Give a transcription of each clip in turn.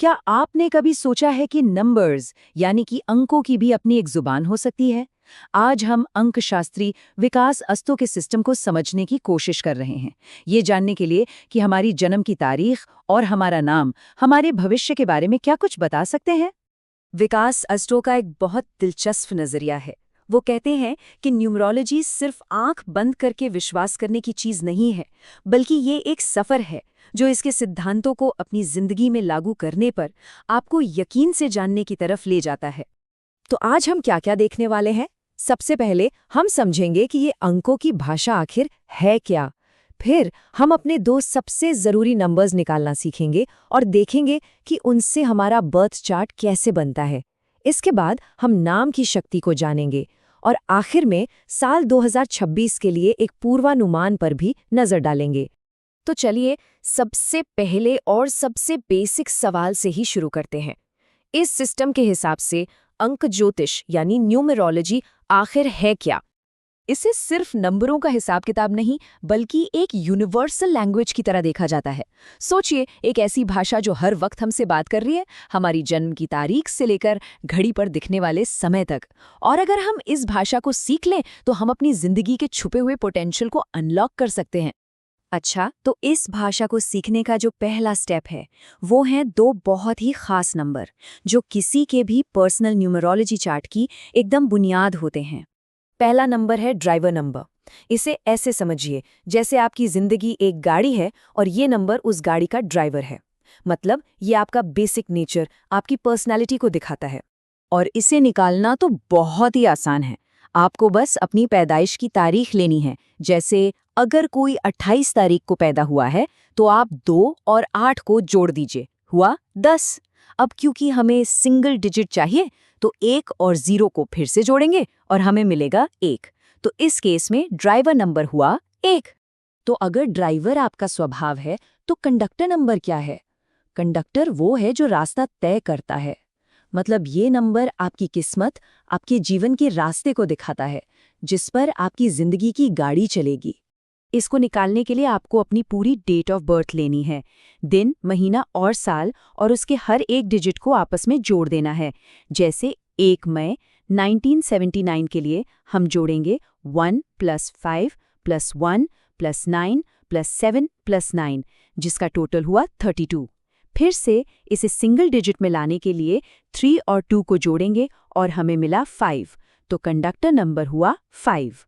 क्या आपने कभी सोचा है कि नंबर्स यानी कि अंकों की भी अपनी एक जुबान हो सकती है? आज हम अंकशास्त्री विकास अस्तों के सिस्टम को समझने की कोशिश कर रहे हैं, ये जानने के लिए कि हमारी जन्म की तारीख और हमारा नाम हमारे भविष्य के बारे में क्या कुछ बता सकते हैं। विकास अस्टो का एक बहुत दिलचस्प नजरिया है। वो कहते हैं कि न्यूमरोलॉजी सिर्फ आंख बंद करके विश्वास करने की चीज नहीं है, बल्कि ये एक सफर है जो इसके सिद्धांतों को अपनी जिंदगी में लागू करने पर आपको यकीन से जानने की तरफ ले जाता है। तो आज हम क्या-क्या देखने वाले हैं? सबसे पहले हम समझेंगे कि ये अंकों की भाषा आखिर है क्या। फिर हम अपने दो सबसे जरूरी नंबर्स निकालना सीखेंगे और देखेंगे कि उनसे हमारा बर्थ चार्ट कैसे बनता है। इसके बाद हम नाम की शक्ति को जानेंगे और आखिर में साल 2026 के लिए एक पूर्वानुमान पर भी नजर डालेंगे। तो चलिए सबसे पहले और सबसे बेसिक सवाल से ही शुरू करते हैं। इस सिस्टम के हिसाब से अंक ज्योतिष यानी न्यूमरोलॉजी आखिर है क्या? इसे सिर्फ नंबरों का हिसाब किताब नहीं, बल्कि एक यूनिवर्सल लैंग्वेज की तरह देखा जाता है। सोचिए, एक ऐसी भाषा जो हर वक्त हमसे बात कर रही है, हमारी जन्म की तारीख से लेकर घड़ी पर दिखने वाले समय तक। और अगर हम इस भाषा को सीख लें तो हम अपनी जिंदगी के छुपे हुए पोटेंशियल को अनलॉक कर सकते हैं। अच्छा, तो इस भाषा को सीखने का जो पहला स्टेप है, वो हैं दो बहुत ही खास नंबर, जो किसी के भी पर्सनल न्यूमरोलॉजी चार्ट की एकदम बुनियाद होते हैं। पहला नंबर है ड्राइवर नंबर। इसे ऐसे समझिए जैसे आपकी जिंदगी एक गाड़ी है और ये नंबर उस गाड़ी का ड्राइवर है। मतलब ये आपका बेसिक नेचर, आपकी पर्सनालिटी को दिखाता है। और इसे निकालना तो बहुत ही आसान है। आपको बस अपनी पैदाइश की तारीख लेनी है। जैसे अगर कोई 28 तारीख को पैदा हुआ है तो आप 2 और 8 को जोड़ दीजिए, हुआ 10। अब क्योंकि हमें सिंगल डिजिट चाहिए तो 1 और 0 को फिर से जोड़ेंगे और हमें मिलेगा 1। तो इस केस में ड्राइवर नंबर हुआ 1। तो अगर ड्राइवर आपका स्वभाव है तो कंडक्टर नंबर क्या है? कंडक्टर वो है जो रास्ता तय करता है। मतलब ये नंबर आपकी किस्मत, आपके जीवन के रास्ते को दिखाता है, जिस पर आपकी जिंदगी की गाड़ी चलेगी। इसको निकालने के लिए आपको अपनी पूरी डेट ऑफ बर्थ लेनी है, दिन, महीना और साल, और उसके हर एक डिजिट को आपस में जोड़ देना है। जैसे 1 मई 1979 के लिए हम जोड़ेंगे 1 + 5 + 1 + 9 + 7 + 9, जिसका टोटल हुआ 32। फिर से इसे सिंगल डिजिट में लाने के लिए 3 और 2 को जोड़ेंगे और हमें मिला 5, तो कंडक्टर नंबर हुआ 5।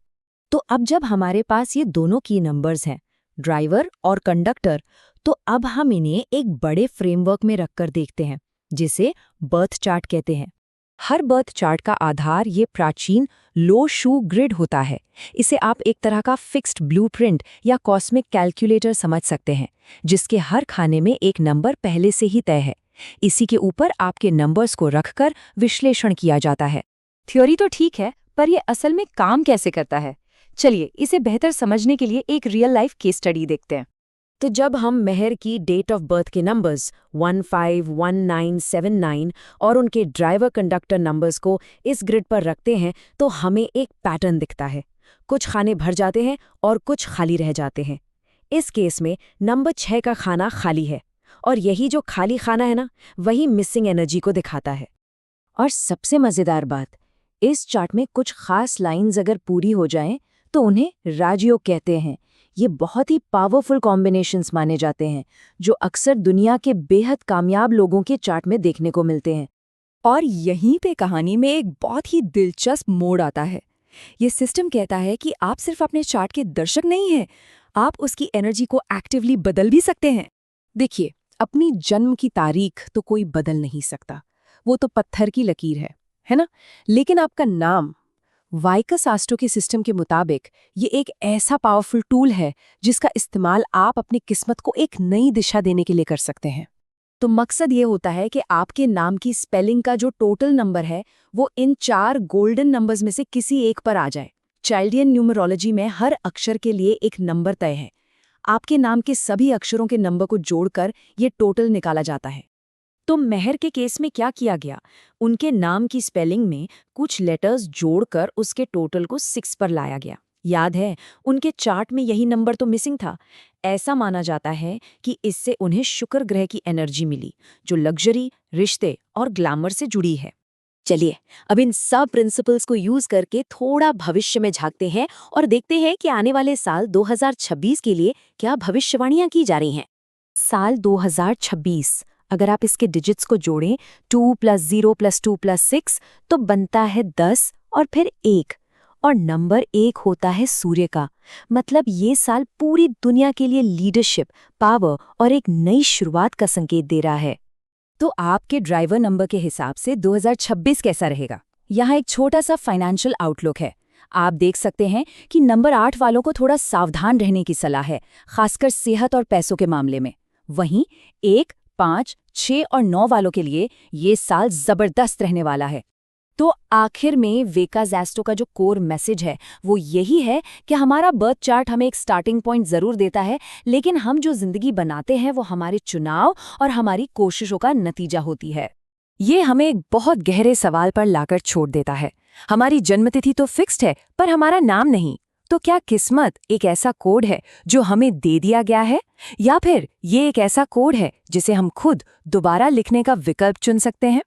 तो अब जब हमारे पास ये दोनों की नंबर्स हैं, ड्राइवर और कंडक्टर, तो अब हम इन्हें एक बड़े फ्रेमवर्क में रखकर देखते हैं, जिसे बर्थ चार्ट कहते हैं। हर बर्थ चार्ट का आधार ये प्राचीन लो शू ग्रिड होता है। इसे आप एक तरह का फिक्स्ड ब्लूप्रिंट या कॉस्मिक कैलकुलेटर समझ सकते हैं, जिसके हर खाने में एक नंबर पहले से ही तय है। इसी के ऊपर आपके नंबर्स को रखकर विश्लेषण किया जाता है। थ्योरी तो ठीक है, पर यह असल में काम कैसे करता है? चलिए इसे बेहतर समझने के लिए एक रियल लाइफ केस स्टडी देखते हैं। तो जब हम मेहर की डेट ऑफ बर्थ के नंबर्स 151979 और उनके ड्राइवर कंडक्टर नंबर्स को इस ग्रिड पर रखते हैं तो हमें एक पैटर्न दिखता है। कुछ खाने भर जाते हैं और कुछ खाली रह जाते हैं। इस केस में नंबर 6 का खाना खाली है, और यही जो खाली खाना है ना, वही मिसिंग एनर्जी को दिखाता है। और सबसे मज़ेदार बात, इस चार्ट में कुछ खास लाइंस अगर पूरी हो जाएं तो उन्हें राजयोग कहते हैं। ये बहुत ही पावरफुल कॉम्बिनेशंस माने जाते हैं, जो अक्सर दुनिया के बेहद कामयाब लोगों के चार्ट में देखने को मिलते हैं। और यहीं पे कहानी में एक बहुत ही दिलचस्प मोड़ आता है। ये सिस्टम कहता है कि आप सिर्फ अपने चार्ट के दर्शक नहीं हैं, आप उसकी एनर्जी को एक्टिवली बदल भी सकते हैं। देखिए, अपनी जन्म की तारीख तो कोई बदल नहीं सकता, वो तो पत्थर की लकीर है ना? लेकिन आपका नाम, वाइकस आस्ट्रो के सिस्टम के मुताबिक, ये एक ऐसा पावरफुल टूल है जिसका इस्तेमाल आप अपनी किस्मत को एक नई दिशा देने के लिए कर सकते हैं। तो मकसद ये होता है कि आपके नाम की स्पेलिंग का जो टोटल नंबर है वो इन 4 गोल्डन नंबर्स में से किसी एक पर आ जाए। चाइल्डियन न्यूमरोलॉजी में हर अक्षर के लिए एक नंबर तय है। आपके नाम के सभी अक्षरों के नंबर को जोड़कर ये टोटल निकाला जाता है। तो मेहर के केस में क्या किया गया? उनके नाम की स्पेलिंग में कुछ लेटर्स जोड़कर उसके टोटल को 6 पर लाया गया। याद है, उनके चार्ट में यही नंबर तो मिसिंग था। ऐसा माना जाता है कि इससे उन्हें शुक्र ग्रह की एनर्जी मिली, जो लग्जरी, रिश्ते और ग्लैमर से जुड़ी है। चलिए, अब इन सब प्रिंसिपल्स को यूज करके थोड़ा भविष्य में झांकते हैं और देखते हैं कि आने वाले साल 2026 के लिए क्या भविष्यवाणियां की जा रही हैं। साल 2026, अगर आप इसके डिजिट्स को जोड़ें 2 + 0 + 2 + 6 तो बनता है 10 और फिर 1, और नंबर 1 होता है सूर्य का। मतलब ये साल पूरी दुनिया के लिए लीडरशिप, पावर और एक नई शुरुआत का संकेत दे रहा है। तो आपके ड्राइवर नंबर के हिसाब से 2026 कैसा रहेगा? यहाँ एक छोटा सा फाइनेंशियल आउटलुक है। आप देख सकते हैं कि नंबर 8 वालों को थोड़ा सावधान रहने की सलाह है, खासकर सेहत और पैसों के मामले में। वहीं 1, 5, 6 और 9 वालों के लिए ये साल जबरदस्त रहने वाला है। तो आखिर में वेकाज़ एस्ट्रो का जो कोर मैसेज है वो यही है कि हमारा बर्थ चार्ट हमें एक स्टार्टिंग पॉइंट जरूर देता है, लेकिन हम जो जिंदगी बनाते हैं वो हमारे चुनाव और हमारी कोशिशों का नतीजा होती है। ये हमें एक बहुत गहरे सवाल पर लाकर छोड़ देता है। हमारी जन्मतिथि तो फिक्स्ड है, पर हमारा नाम नहीं। तो क्या किस्मत एक ऐसा कोड है जो हमें दे दिया गया है, या फिर ये एक ऐसा कोड है जिसे हम खुद दोबारा लिखने का विकल्प चुन सकते हैं?